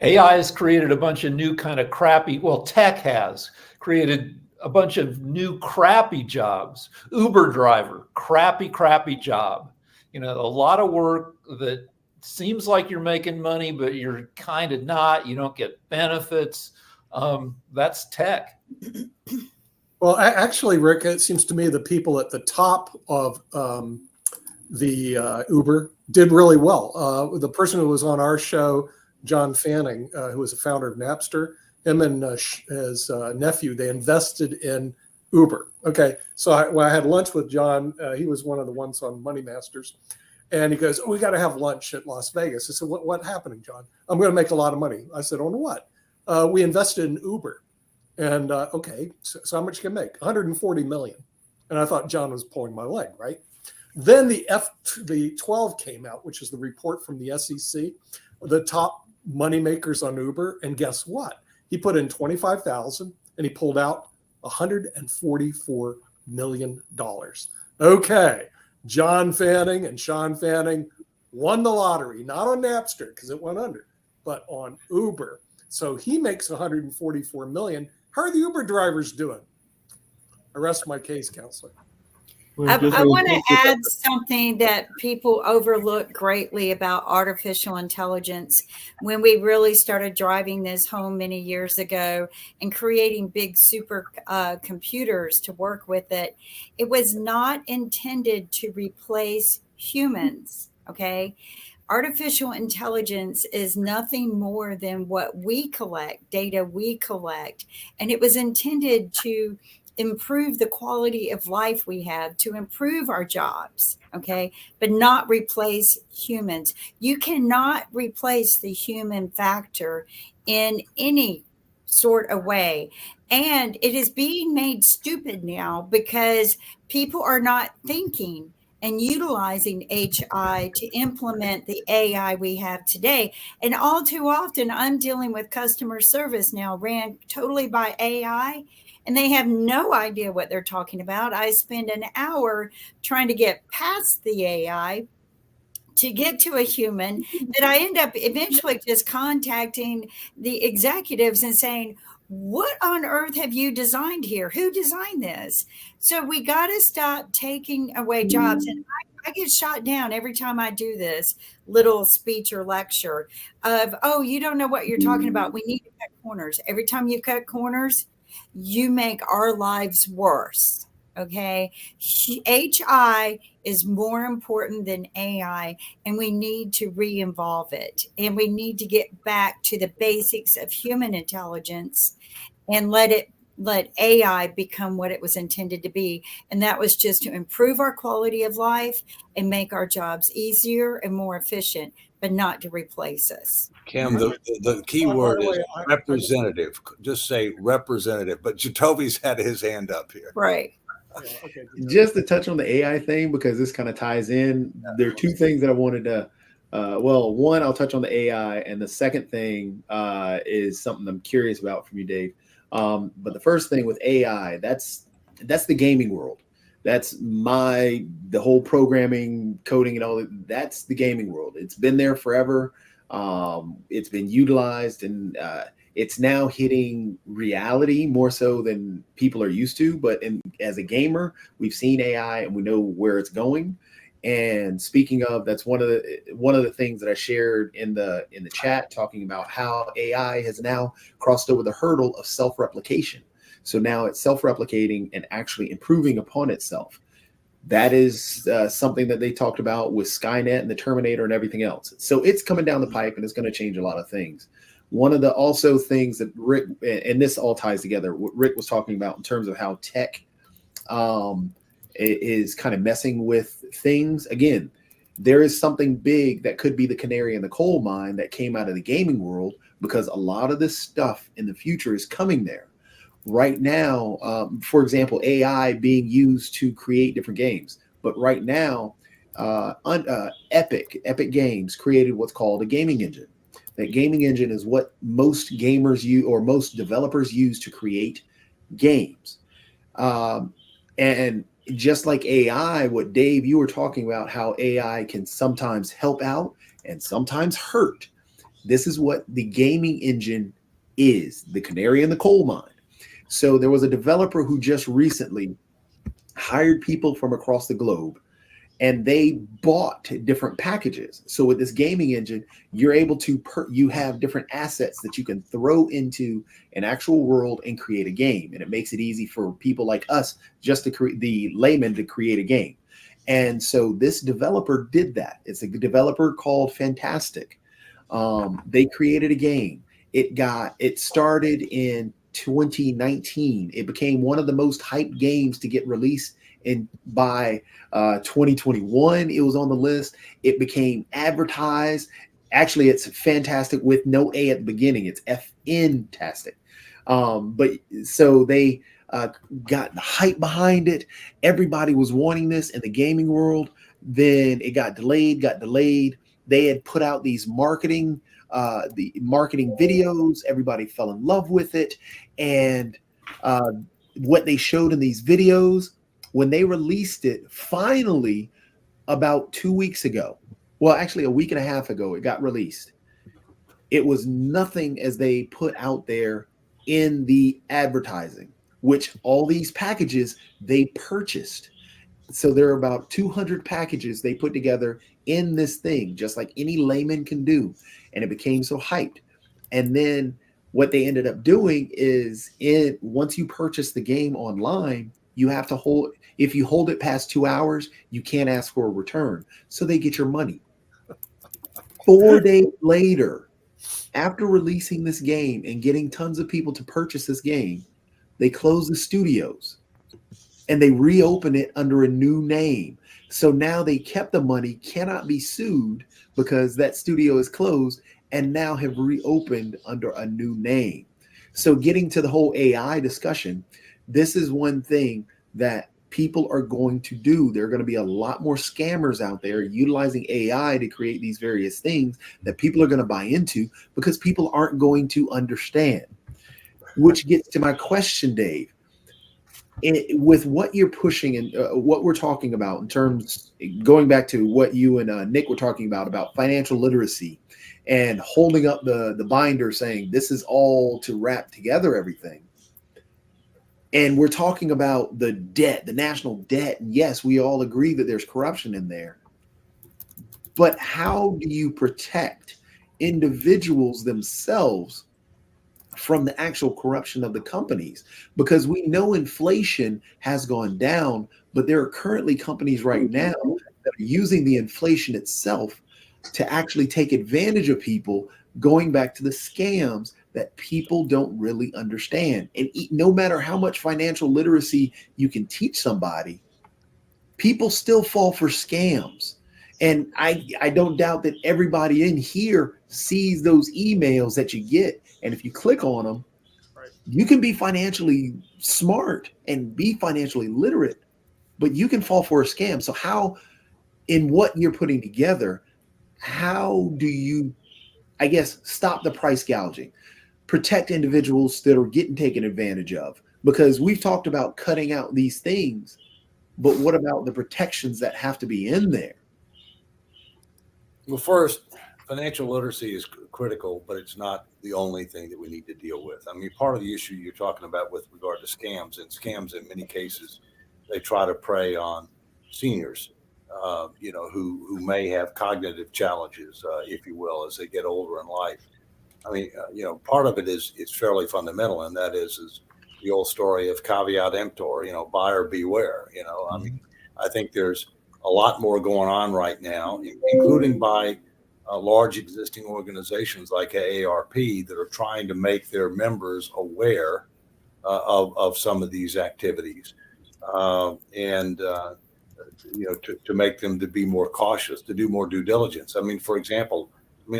AI has created a bunch of new kind of crappy, tech has created a bunch of new crappy jobs. Uber driver, crappy job. A lot of work that seems like you're making money, but you're kind of not. You don't get benefits. That's tech. Well, actually, Rick, it seems to me the people at the top of the Uber did really well. The person who was on our show, John Fanning, who was a founder of Napster, him and his nephew, they invested in Uber. Okay, so when I had lunch with John, he was one of the ones on Money Masters, and he goes, "We got to have lunch at Las Vegas." I said, "What happening, John?" "I'm going to make a lot of money." I said, "On what?" "We invested in Uber." And okay, so how much can you make? 140 million. And I thought John was pulling my leg, right? Then the 12 came out, which is the report from the SEC, the top money makers on Uber. And guess what? He put in 25,000 and he pulled out $144 million. Okay, John Fanning and Sean Fanning won the lottery, not on Napster because it went under, but on Uber. So he makes 144 million. How are the Uber drivers doing? I rest my case, counselor. I want to add something that people overlook greatly about artificial intelligence. When we really started driving this home many years ago and creating big super computers to work with it, it was not intended to replace humans, okay? Artificial intelligence is nothing more than what we collect, data we collect, and it was intended to improve the quality of life we have, to improve our jobs, okay, but not replace humans. You cannot replace the human factor in any sort of way. And it is being made stupid now because people are not thinking and utilizing HI to implement the AI we have today. And all too often, I'm dealing with customer service now ran totally by AI, and they have no idea what they're talking about. I spend an hour trying to get past the AI to get to a human, that I end up eventually just contacting the executives and saying, what on earth have you designed here? Who designed this? So we got to stop taking away jobs. And I get shot down every time I do this little speech or lecture of, oh, you don't know what you're talking about. We need to cut corners. Every time you cut corners, you make our lives worse. Okay. HI is more important than AI, and we need to re-involve it. And we need to get back to the basics of human intelligence and let AI become what it was intended to be. And that was just to improve our quality of life and make our jobs easier and more efficient, but not to replace us. Kim, the key word is representative. Just say representative. But Jacoby's had his hand up here. Right. Okay. Just to touch on the AI thing, because this kind of ties in, there are two things that I wanted to, one, I'll touch on the AI, and the second thing is something I'm curious about from you, Dave. But the first thing with AI, that's the gaming world. That's the whole programming, coding, and all that. That's the gaming world. It's been there forever. It's been utilized, and it's now hitting reality more so than people are used to. But as a gamer, we've seen AI and we know where it's going. And speaking of, that's one of the things that I shared in the chat, talking about how AI has now crossed over the hurdle of self-replication. So now it's self-replicating and actually improving upon itself. That is something that they talked about with Skynet and the Terminator and everything else. So it's coming down the pipe, and it's going to change a lot of things. One of the also things that Rick, and this all ties together, what Rick was talking about in terms of how tech is kind of messing with things. Again, there is something big that could be the canary in the coal mine that came out of the gaming world, because a lot of this stuff in the future is coming there. Right now, for example, AI being used to create different games. But right now, Epic Games created what's called a gaming engine. That gaming engine is what most gamers use, or most developers use, to create games. And just like AI, what Dave, you were talking about, how AI can sometimes help out and sometimes hurt. This is what the gaming engine is, the canary in the coal mine. So there was a developer who just recently hired people from across the globe, and they bought different packages. So with this gaming engine, you're able to, you have different assets that you can throw into an actual world and create a game. And it makes it easy for people like us, just to create, the layman, to create a game. And so this developer did that. It's a developer called Fantastic. They created a game. It started in 2019. It became one of the most hyped games to get released by 2021. It was on the list. It became advertised. Actually, it's Fantastic with no A at the beginning. It's FN-tastic. But so they got the hype behind it. Everybody was wanting this in the gaming world. Then it got delayed. They had put out these marketing videos. Everybody fell in love with it. And what they showed in these videos, when they released it, finally, about 2 weeks ago, well, actually a week and a half ago, it got released. It was nothing as they put out there in the advertising, which all these packages they purchased. So there are about 200 packages they put together in this thing, just like any layman can do. And it became so hyped. And then what they ended up doing is, once you purchase the game online, you have to hold, if you hold it past 2 hours, you can't ask for a return. So they get your money. 4 days later, after releasing this game and getting tons of people to purchase this game, they close the studios and they reopen it under a new name. So now they kept the money, cannot be sued because that studio is closed, and now have reopened under a new name. So getting to the whole AI discussion, this is one thing that people are going to do. There are going to be a lot more scammers out there utilizing AI to create these various things that people are going to buy into because people aren't going to understand. Which gets to my question, Dave. With what you're pushing and what we're talking about in terms, going back to what you and Nick were talking about financial literacy and holding up the binder saying this is all to wrap together everything. And we're talking about the debt, the national debt. And yes, we all agree that there's corruption in there. But how do you protect individuals themselves from the actual corruption of the companies? Because we know inflation has gone down, but there are currently companies right now that are using the inflation itself to actually take advantage of people, going back to the scams that people don't really understand. And no matter how much financial literacy you can teach somebody, people still fall for scams. And I don't doubt that everybody in here sees those emails that you get. And if you click on them, you can be financially smart and be financially literate, but you can fall for a scam. So how, in what you're putting together, how do you, I guess, stop the price gouging, protect individuals that are getting taken advantage of? Because we've talked about cutting out these things, but what about the protections that have to be in there? Well, first, financial literacy is critical, but it's not the only thing that we need to deal with. I mean, part of the issue you're talking about with regard to scams, and scams in many cases, they try to prey on seniors, who may have cognitive challenges, if you will, as they get older in life. I mean, part of it is fairly fundamental, and that is the old story of caveat emptor, buyer beware. I mean, I think there's a lot more going on right now, including by large existing organizations like AARP that are trying to make their members aware of some of these activities, to make them to be more cautious, to do more due diligence. I mean, for example,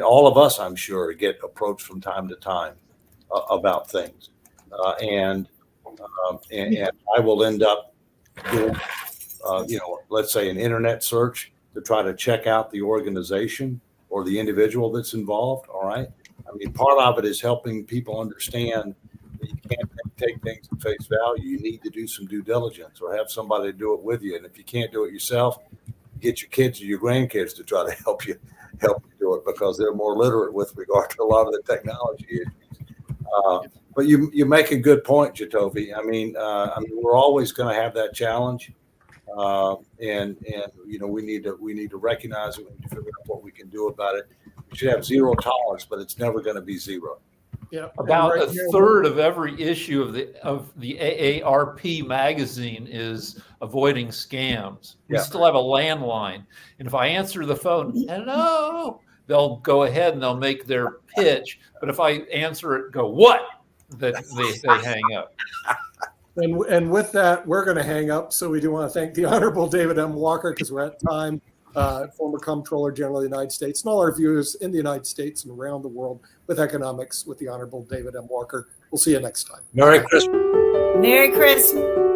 all of us, I'm sure, get approached from time to time about things, and I will end up doing, let's say, an internet search to try to check out the organization or the individual that's involved. All right. I mean, part of it is helping people understand that you can't take things at face value. You need to do some due diligence or have somebody do it with you. And if you can't do it yourself, get your kids or your grandkids to try to help you do it, because they're more literate with regard to a lot of the technology issues. But you make a good point, Jatovi. I mean, we're always going to have that challenge. And we need to recognize it. We need to figure out what we can do about it. We should have zero tolerance, but it's never going to be zero. Yeah, about a third of every issue of the AARP magazine is avoiding scams. We still have a landline, and if I answer the phone, hello, they'll go ahead and they'll make their pitch. But if I answer it, go what? That they hang up. And with that, we're going to hang up. So we do want to thank the Honorable David M. Walker, because we're at time, former Comptroller General of the United States, and all our viewers in the United States and around the world with economics with the Honorable David M. Walker. We'll see you next time. Merry Christmas. Merry Christmas.